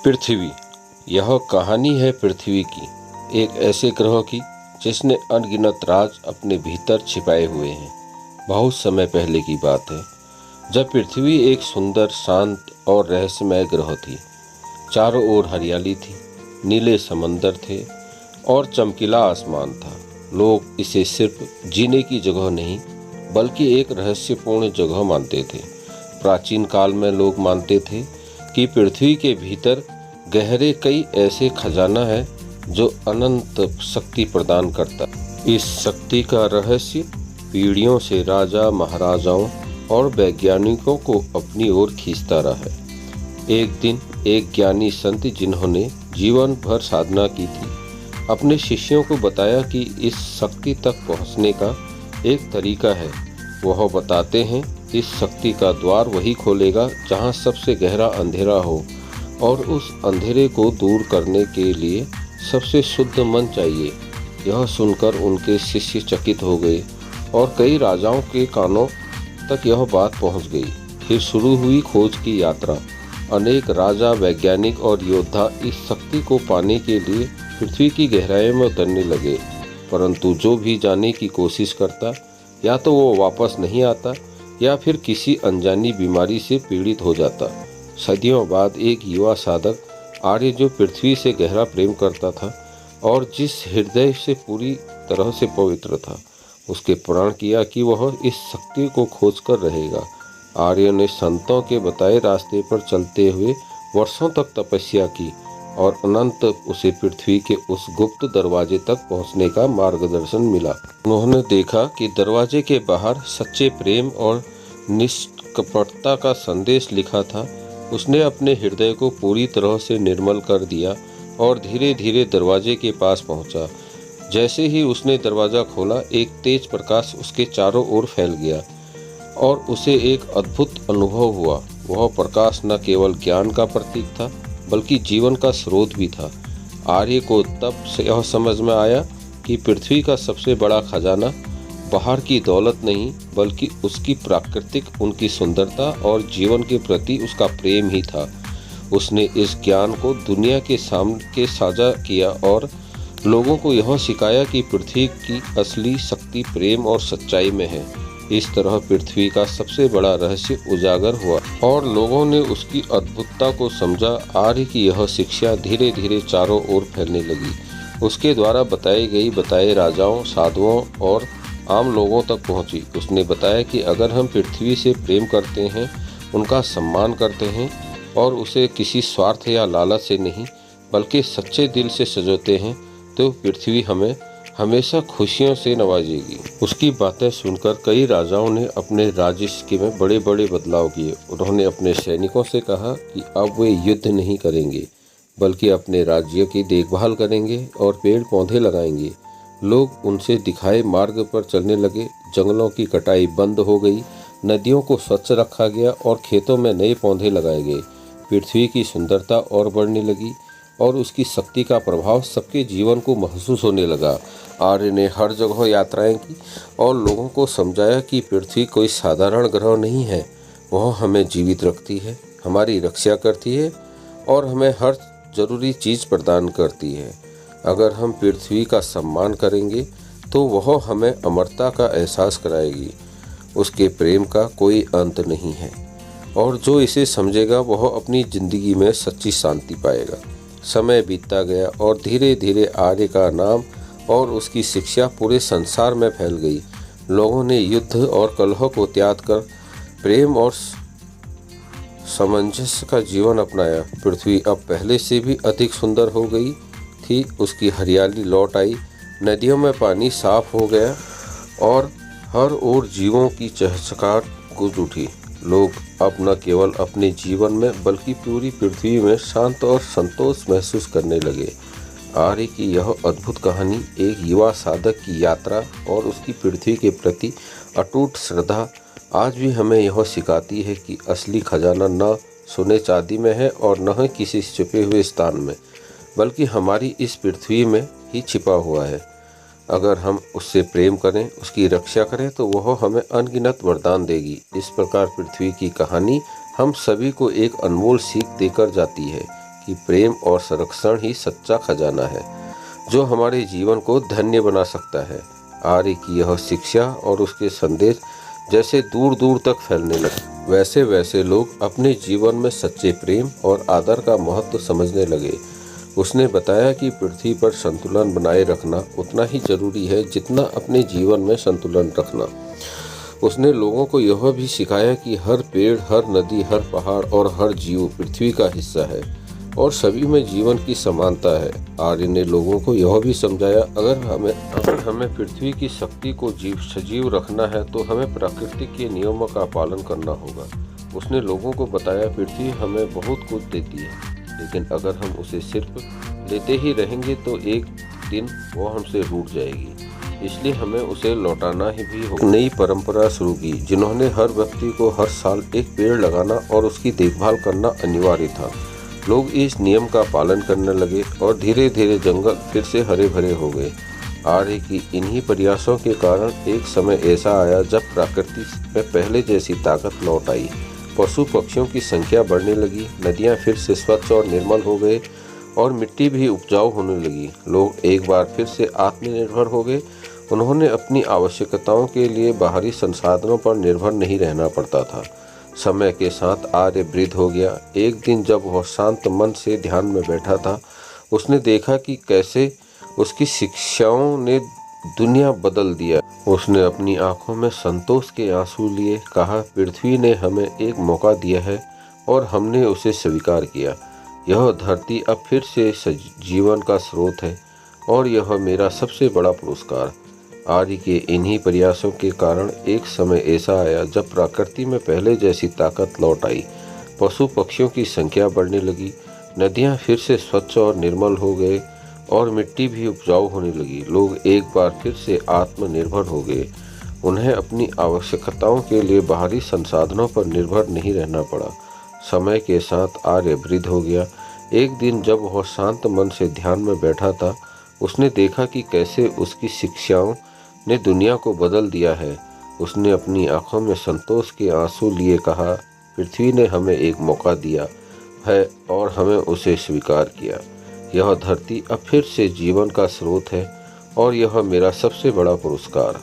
पृथ्वी। यह कहानी है पृथ्वी की, एक ऐसे ग्रह की जिसने अनगिनत राज अपने भीतर छिपाए हुए हैं। बहुत समय पहले की बात है, जब पृथ्वी एक सुंदर, शांत और रहस्यमय ग्रह थी। चारों ओर हरियाली थी, नीले समंदर थे और चमकीला आसमान था। लोग इसे सिर्फ जीने की जगह नहीं, बल्कि एक रहस्यपूर्ण जगह मानते थे। प्राचीन काल में लोग मानते थे कि पृथ्वी के भीतर गहरे कई ऐसे खजाना है जो अनंत शक्ति प्रदान करता। इस शक्ति का रहस्य पीढ़ियों से राजा, महाराजाओं और वैज्ञानिकों को अपनी ओर खींचता रहा है। एक दिन एक ज्ञानी संत, जिन्होंने जीवन भर साधना की थी, अपने शिष्यों को बताया कि इस शक्ति तक पहुंचने का एक तरीका है। वह बताते हैं, इस शक्ति का द्वार वही खोलेगा जहां सबसे गहरा अंधेरा हो, और उस अंधेरे को दूर करने के लिए सबसे शुद्ध मन चाहिए। यह सुनकर उनके शिष्य चकित हो गए और कई राजाओं के कानों तक यह बात पहुंच गई। फिर शुरू हुई खोज की यात्रा। अनेक राजा, वैज्ञानिक और योद्धा इस शक्ति को पाने के लिए पृथ्वी की गहराई में उतरने लगे, परंतु जो भी जाने की कोशिश करता, या तो वो वापस नहीं आता या फिर किसी अनजानी बीमारी से पीड़ित हो जाता। सदियों बाद एक युवा साधक आर्य, जो पृथ्वी से गहरा प्रेम करता था और जिस हृदय से पूरी तरह से पवित्र था, उसके प्रण किया कि वह इस शक्ति को खोज कर रहेगा। आर्य ने संतों के बताए रास्ते पर चलते हुए वर्षों तक तपस्या की और अनंत उसे पृथ्वी के उस गुप्त दरवाजे तक पहुंचने का मार्गदर्शन मिला। उन्होंने देखा कि दरवाजे के बाहर सच्चे प्रेम और निष्कपटता का संदेश लिखा था। उसने अपने हृदय को पूरी तरह से निर्मल कर दिया और धीरे धीरे दरवाजे के पास पहुंचा। जैसे ही उसने दरवाजा खोला, एक तेज प्रकाश उसके चारों ओर फैल गया और उसे एक अद्भुत अनुभव हुआ। वह प्रकाश न केवल ज्ञान का प्रतीक था, बल्कि जीवन का स्रोत भी था। आर्य को तब से यह समझ में आया कि पृथ्वी का सबसे बड़ा खजाना बाहर की दौलत नहीं, बल्कि उसकी प्राकृतिक, उनकी सुंदरता और जीवन के प्रति उसका प्रेम ही था। उसने इस ज्ञान को दुनिया के सामने साझा किया और लोगों को यह सिखाया कि पृथ्वी की असली शक्ति प्रेम और सच्चाई में है। इस तरह पृथ्वी का सबसे बड़ा रहस्य उजागर हुआ और लोगों ने उसकी अद्भुतता को समझा। आर्य की यह शिक्षा धीरे धीरे चारों ओर फैलने लगी। उसके द्वारा बताए राजाओं, साधुओं और आम लोगों तक पहुंची। उसने बताया कि अगर हम पृथ्वी से प्रेम करते हैं, उनका सम्मान करते हैं और उसे किसी स्वार्थ या लालच से नहीं, बल्कि सच्चे दिल से सजोते हैं, तो पृथ्वी हमें हमेशा खुशियों से नवाजेगी। उसकी बातें सुनकर कई राजाओं ने अपने राज्य में बड़े बड़े बदलाव किए। उन्होंने अपने सैनिकों से कहा कि अब वे युद्ध नहीं करेंगे, बल्कि अपने राज्य की देखभाल करेंगे और पेड़ पौधे लगाएंगे। लोग उनसे दिखाए मार्ग पर चलने लगे। जंगलों की कटाई बंद हो गई, नदियों को स्वच्छ रखा गया और खेतों में नए पौधे लगाए गए। पृथ्वी की सुंदरता और बढ़ने लगी और उसकी शक्ति का प्रभाव सबके जीवन को महसूस होने लगा। आर्य ने हर जगह यात्राएं की और लोगों को समझाया कि पृथ्वी कोई साधारण ग्रह नहीं है। वह हमें जीवित रखती है, हमारी रक्षा करती है और हमें हर जरूरी चीज़ प्रदान करती है। अगर हम पृथ्वी का सम्मान करेंगे तो वह हमें अमरता का एहसास कराएगी। उसके प्रेम का कोई अंत नहीं है और जो इसे समझेगा वह अपनी ज़िंदगी में सच्ची शांति पाएगा। समय बीतता गया और धीरे धीरे आर्य का नाम और उसकी शिक्षा पूरे संसार में फैल गई। लोगों ने युद्ध और कलह को त्याग कर प्रेम और सामंजस्य का जीवन अपनाया। पृथ्वी अब पहले से भी अधिक सुंदर हो गई थी। उसकी हरियाली लौट आई, नदियों में पानी साफ हो गया और हर ओर जीवों की चहचहाट गूंज उठी। लोग अब न केवल अपने जीवन में, बल्कि पूरी पृथ्वी में शांत और संतोष महसूस करने लगे। आर्य की यह अद्भुत कहानी एक युवा साधक की यात्रा और उसकी पृथ्वी के प्रति अटूट श्रद्धा आज भी हमें यह सिखाती है कि असली खजाना न सोने चांदी में है और न ही किसी छुपे हुए स्थान में, बल्कि हमारी इस पृथ्वी में ही छिपा हुआ है। अगर हम उससे प्रेम करें, उसकी रक्षा करें, तो वह हमें अनगिनत वरदान देगी। इस प्रकार पृथ्वी की कहानी हम सभी को एक अनमोल सीख देकर जाती है कि प्रेम और संरक्षण ही सच्चा खजाना है जो हमारे जीवन को धन्य बना सकता है। आर्य की यह शिक्षा और उसके संदेश जैसे दूर दूर तक फैलने लगे, वैसे वैसे लोग अपने जीवन में सच्चे प्रेम और आदर का महत्व समझने लगे। उसने बताया कि पृथ्वी पर संतुलन बनाए रखना उतना ही जरूरी है जितना अपने जीवन में संतुलन रखना। उसने लोगों को यह भी सिखाया कि हर पेड़, हर नदी, हर पहाड़ और हर जीव पृथ्वी का हिस्सा है और सभी में जीवन की समानता है। आर्य ने लोगों को यह भी समझाया, अगर हमें पृथ्वी की शक्ति को सजीव रखना है तो हमें प्रकृति के नियमों का पालन करना होगा। उसने लोगों को बताया, पृथ्वी हमें बहुत कुछ देती है, लेकिन अगर हम उसे सिर्फ लेते ही रहेंगे तो एक दिन वो हमसे रूठ जाएगी। इसलिए हमें उसे लौटाना ही भी होगा। नई परंपरा शुरू की, जिन्होंने हर व्यक्ति को हर साल एक पेड़ लगाना और उसकी देखभाल करना अनिवार्य था। लोग इस नियम का पालन करने लगे और धीरे धीरे जंगल फिर से हरे भरे हो गए। आर्य की इन्हीं प्रयासों के कारण एक समय ऐसा आया जब प्रकृति में पहले जैसी ताकत लौट आई। पशु पक्षियों की संख्या बढ़ने लगी, नदियां फिर से स्वच्छ और निर्मल हो गए और मिट्टी भी उपजाऊ होने लगी। लोग एक बार फिर से आत्मनिर्भर हो गए। उन्होंने अपनी आवश्यकताओं के लिए बाहरी संसाधनों पर निर्भर नहीं रहना पड़ता था। समय के साथ आर्य वृद्ध हो गया। एक दिन जब वह शांत मन से ध्यान में बैठा था, उसने देखा कि कैसे उसकी शिक्षाओं ने दुनिया बदल दिया। उसने अपनी आंखों में संतोष के आंसू लिए कहा, पृथ्वी ने हमें एक मौका दिया है और हमने उसे स्वीकार किया। यह धरती अब फिर से जीवन का स्रोत है और यह मेरा सबसे बड़ा पुरस्कार। आर्य के इन्हीं प्रयासों के कारण एक समय ऐसा आया जब प्रकृति में पहले जैसी ताकत लौट आई। पशु पक्षियों की संख्या बढ़ने लगी, नदियां फिर से स्वच्छ और निर्मल हो गए और मिट्टी भी उपजाऊ होने लगी। लोग एक बार फिर से आत्मनिर्भर हो गए। उन्हें अपनी आवश्यकताओं के लिए बाहरी संसाधनों पर निर्भर नहीं रहना पड़ा। समय के साथ आर्य वृद्ध हो गया। एक दिन जब वह शांत मन से ध्यान में बैठा था, उसने देखा कि कैसे उसकी शिक्षाओं ने दुनिया को बदल दिया है। उसने अपनी आंखों में संतोष के आंसू लिए कहा, पृथ्वी ने हमें एक मौका दिया है और हमें उसे स्वीकार किया। यह धरती अब फिर से जीवन का स्रोत है और यह मेरा सबसे बड़ा पुरस्कार